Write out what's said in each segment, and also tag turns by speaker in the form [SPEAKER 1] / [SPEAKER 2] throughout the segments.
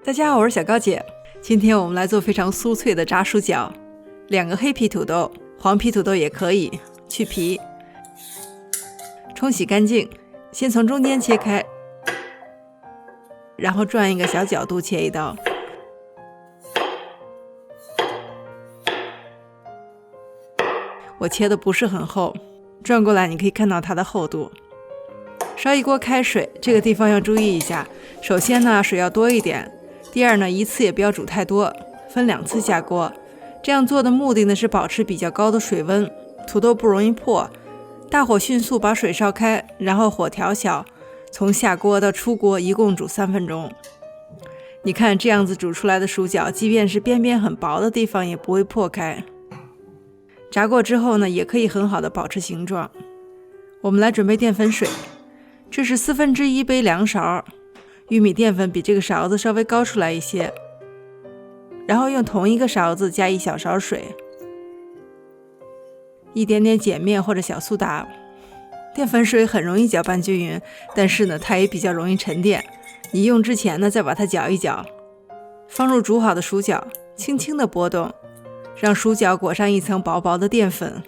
[SPEAKER 1] 大家好，我是小高姐。今天我们来做非常酥脆的炸薯角。2个黑皮土豆，黄皮土豆也可以，去皮，冲洗干净，先从中间切开，然后转一个小角度切一刀。我切的不是很厚，转过来你可以看到它的厚度。烧一锅开水，这个地方要注意一下。首先呢，水要多一点。第二呢，一次也不要煮太多，分2次下锅。这样做的目的呢是保持比较高的水温，土豆不容易破。大火迅速把水烧开，然后火调小，从下锅到出锅一共煮3分钟。你看这样子煮出来的薯角，即便是边边很薄的地方也不会破开。炸过之后呢，也可以很好的保持形状。我们来准备淀粉水，这是1/4杯凉勺。玉米淀粉比这个勺子稍微高出来一些，然后用同一个勺子加1小勺水，一点点碱面或者小苏打。淀粉水很容易搅拌均匀，但是呢，它也比较容易沉淀。你用之前呢，再把它搅一搅，放入煮好的薯角，轻轻的拨动，让薯角裹上一层薄薄的淀粉。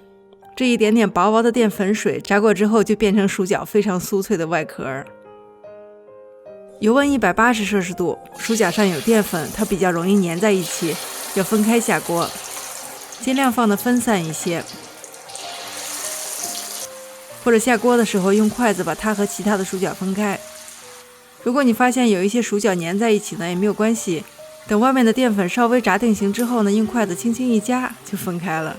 [SPEAKER 1] 这一点点薄薄的淀粉水炸过之后，就变成薯角非常酥脆的外壳。油温180摄氏度，薯角上有淀粉，它比较容易粘在一起，要分开下锅，尽量放得分散一些。或者下锅的时候用筷子把它和其他的薯角分开。如果你发现有一些薯角粘在一起呢，也没有关系，等外面的淀粉稍微炸定型之后呢，用筷子轻轻一夹就分开了。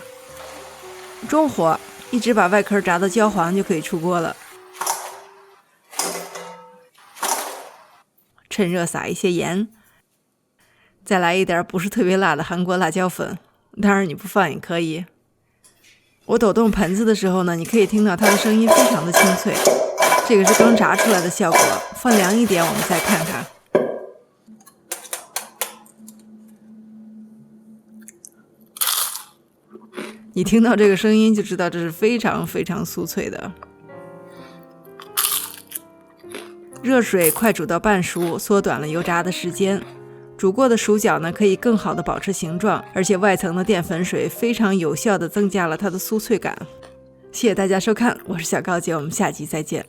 [SPEAKER 1] 中火一直把外壳炸到焦黄就可以出锅了。趁热撒一些盐，再来一点不是特别辣的韩国辣椒粉，当然你不放也可以。我抖动盆子的时候呢，你可以听到它的声音非常的清脆，这个是刚炸出来的效果。放凉一点我们再看看。你听到这个声音就知道这是非常非常酥脆的。热水快煮到半熟，缩短了油炸的时间。煮过的薯角呢，可以更好的保持形状，而且外层的淀粉水非常有效的增加了它的酥脆感。谢谢大家收看，我是小高姐，我们下集再见。